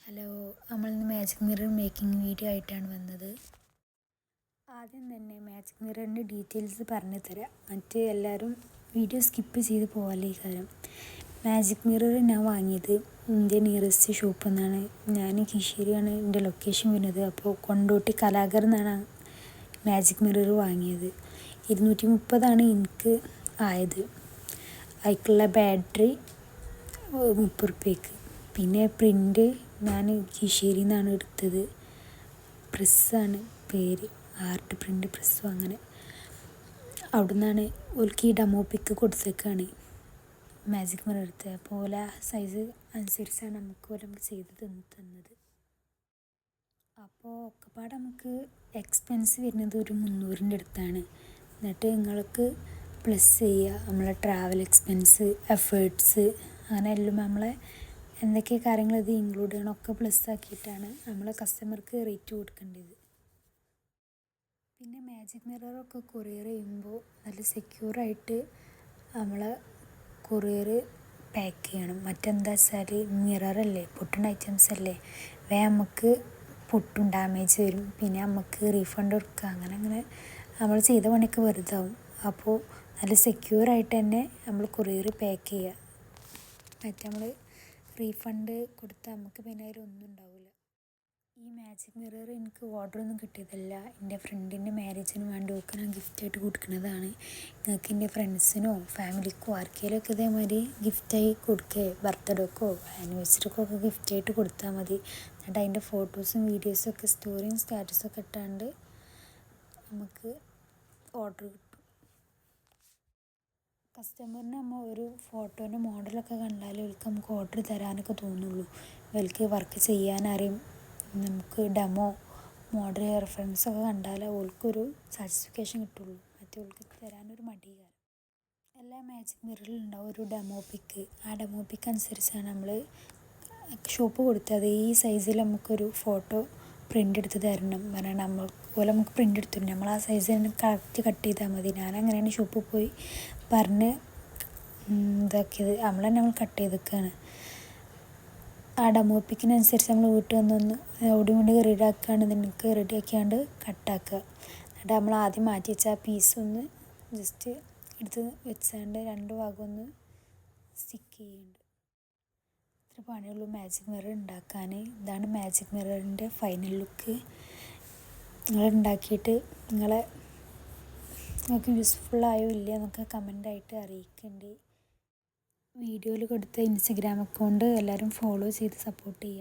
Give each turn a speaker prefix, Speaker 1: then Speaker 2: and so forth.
Speaker 1: Hello, നമ്മളിന്ന് magic mirror making video ആയിട്ടാണ് വന്നത്. ആദ്യം തന്നെ മാജിക് മിററിൻ്റെ ഡീറ്റെയിൽസ് പറഞ്ഞു തരാം. മറ്റ് എല്ലാവരും വീഡിയോ സ്കിപ്പ് ചെയ്ത് പോകല്ലേ ഈ കാര്യം. മാജിക് മിറർ ഞാൻ വാങ്ങിയത് എൻ്റെ നിയറസ്റ്റ് ഷോപ്പിൽ നിന്നാണ്. ഞാൻ കിശ്ശേരിയാണ് എൻ്റെ ലൊക്കേഷൻ വരുന്നത്. അപ്പോൾ കൊണ്ടോട്ടി കലാകർ എന്നാണ് മാജിക് മിറർ വാങ്ങിയത്. 230 എനിക്ക് ആയത്. അതിലേക്കുള്ള ബാറ്ററി 30 റുപ്യക്ക്. പിന്നെ പ്രിൻ്റ് ഞാൻ കിശ്ശേരിയിൽ നിന്നാണ് എടുത്തത്. പ്രസ്സാണ് പേര്, ആർട്ട് പ്രിൻ്റ് പ്രസ്സും. അങ്ങനെ അവിടെ നിന്നാണ് ഓൽക്ക് ഈ ഡെമോ പിക്ക് കൊടുത്തേക്കാണ് മാജിക് മിറർ എടുത്തത്. അപ്പോൾ ഓല സൈസ് അനുസരിച്ചാണ് നമുക്ക് ചെയ്ത് തന്നത്. അപ്പോൾ ഒക്കെപ്പാടെ നമുക്ക് എക്സ്പെൻസ് വരുന്നത് ഒരു 300-ൻ്റെ അടുത്താണ്. എന്നിട്ട് നിങ്ങൾക്ക് പ്ലസ് ചെയ്യുക നമ്മളെ ട്രാവൽ എക്സ്പെൻസ്, എഫേർട്സ്, അങ്ങനെ എല്ലാം നമ്മളെ എന്തൊക്കെ കാര്യങ്ങൾ ഇത് ഇൻക്ലൂഡ് ചെയ്യണം ഒക്കെ പ്ലസ് ആക്കിയിട്ടാണ് നമ്മൾ കസ്റ്റമർക്ക് റേറ്റ് കൊടുക്കേണ്ടത്. പിന്നെ മാജിക് മിററൊക്കെ കൊറിയർ ചെയ്യുമ്പോൾ നല്ല സെക്യൂറായിട്ട് നമ്മൾ കൊറിയർ പാക്ക് ചെയ്യണം. മറ്റെന്താ വെച്ചാൽ മിററല്ലേ, പൊട്ടുന്ന ഐറ്റംസ് അല്ലേ, നമുക്ക് പൊട്ടും, ഡാമേജ് വരും. പിന്നെ നമുക്ക് റീഫണ്ട് കൊടുക്കുക, അങ്ങനെ നമ്മൾ ചെയ്ത പണിയൊക്കെ വെറുതാവും. അപ്പോൾ നല്ല സെക്യൂറായിട്ട് തന്നെ നമ്മൾ കൊറിയർ പാക്ക് ചെയ്യുക. മറ്റേ നമ്മൾ റീഫണ്ട് കൊടുത്താൽ നമുക്ക് പിന്നെ അതിലൊന്നും ഉണ്ടാവില്ല. ഈ മാജിക് മിറർ എനിക്ക് ഓർഡറൊന്നും കിട്ടിയതല്ല. എൻ്റെ ഫ്രണ്ടിൻ്റെ മാരേജിന് വേണ്ടി ഒക്കെ ഞാൻ ഗിഫ്റ്റായിട്ട് കൊടുക്കുന്നതാണ്. നിങ്ങൾക്ക് എൻ്റെ ഫ്രണ്ട്സിനോ ഫാമിലിക്കോ ആർക്കെങ്കിലും ഒക്കെ ഇതേമാതിരി ഗിഫ്റ്റായി കൊടുക്കുക, ബർത്ത്ഡേക്കോ ആനിവേഴ്സറിക്കോ ഒക്കെ ഗിഫ്റ്റായിട്ട് കൊടുത്താൽ മതി. എന്നിട്ട് അതിൻ്റെ ഫോട്ടോസും വീഡിയോസും ഒക്കെ സ്റ്റോറിയും സ്റ്റാറ്റസൊക്കെ ഇട്ടാണ്ട് നമുക്ക് ഓർഡർ കിട്ടും. കസ്റ്റമറിന് നമ്മൾ ഒരു ഫോട്ടോൻ്റെ മോഡലൊക്കെ കണ്ടാൽ ഇവർക്ക് നമുക്ക് ഓർഡർ തരാനൊക്കെ തോന്നുള്ളൂ. ഇവർക്ക് വർക്ക് ചെയ്യാനറിയും. നമുക്ക് ഡെമോ മോഡൽ റെഫറൻസൊക്കെ കണ്ടാൽ ഓൾക്കൊരു സാറ്റിസ്ഫിക്കേഷൻ കിട്ടുള്ളൂ. മറ്റേ ഓൾക്ക് തരാനൊരു മടിയാണ്. എല്ലാ മാജിക് മിററിലും ഉണ്ടാവും ഒരു ഡെമോ പിക്ക്. ആ ഡെമോ പിക്ക് അനുസരിച്ചാണ് നമ്മൾ ഷോപ്പ് കൊടുത്തത്. ഈ സൈസിൽ നമുക്കൊരു ഫോട്ടോ പ്രിൻ്റ് എടുത്ത് തരണം പറഞ്ഞാൽ അതുപോലെ നമുക്ക് പ്രിൻ്റ് എടുത്തു തരും. നമ്മൾ ആ സൈസ് തന്നെ കറക്റ്റ് കട്ട് ചെയ്താൽ മതി. ഞാനങ്ങനെയാണ് ഷോപ്പിൽ പോയി പറഞ്ഞ് ഇതാക്കിയത്. നമ്മൾ കട്ട് ചെയ്തൊക്കെയാണ്. ആ ഡെമോ പിക്കിനനുസരിച്ച് നമ്മൾ വീട്ടിൽ വന്നൊന്ന് ഓടി വേണ്ടി റെഡിയാക്കുകയാണെന്നുണ്ടെങ്കിൽ റെഡിയാക്കിയാണ്ട് കട്ടാക്കുക. എന്നിട്ട് നമ്മൾ ആദ്യം മാറ്റി വെച്ച ആ പീസൊന്ന് ജസ്റ്റ് എടുത്ത് വെച്ചാണ്ട് 2 ഭാഗം ഒന്ന് സ്റ്റിക്ക് ചെയ്യുന്നുണ്ട്. ഇത്ര പണിയുള്ളൂ മാജിക് മിറർ ഉണ്ടാക്കാൻ. ഇതാണ് മാജിക് മിററിൻ്റെ ഫൈനൽ ലുക്ക്. നിങ്ങൾ ഉണ്ടാക്കിയിട്ട് നിങ്ങൾക്ക് യൂസ്ഫുള്ളായോ ഇല്ല എന്നൊക്കെ കമൻ്റായിട്ട് അറിയിക്കേണ്ടി. വീഡിയോയിൽ കൊടുത്ത ഇൻസ്റ്റഗ്രാം അക്കൗണ്ട് എല്ലാവരും ഫോളോ ചെയ്ത് സപ്പോർട്ട് ചെയ്യുക.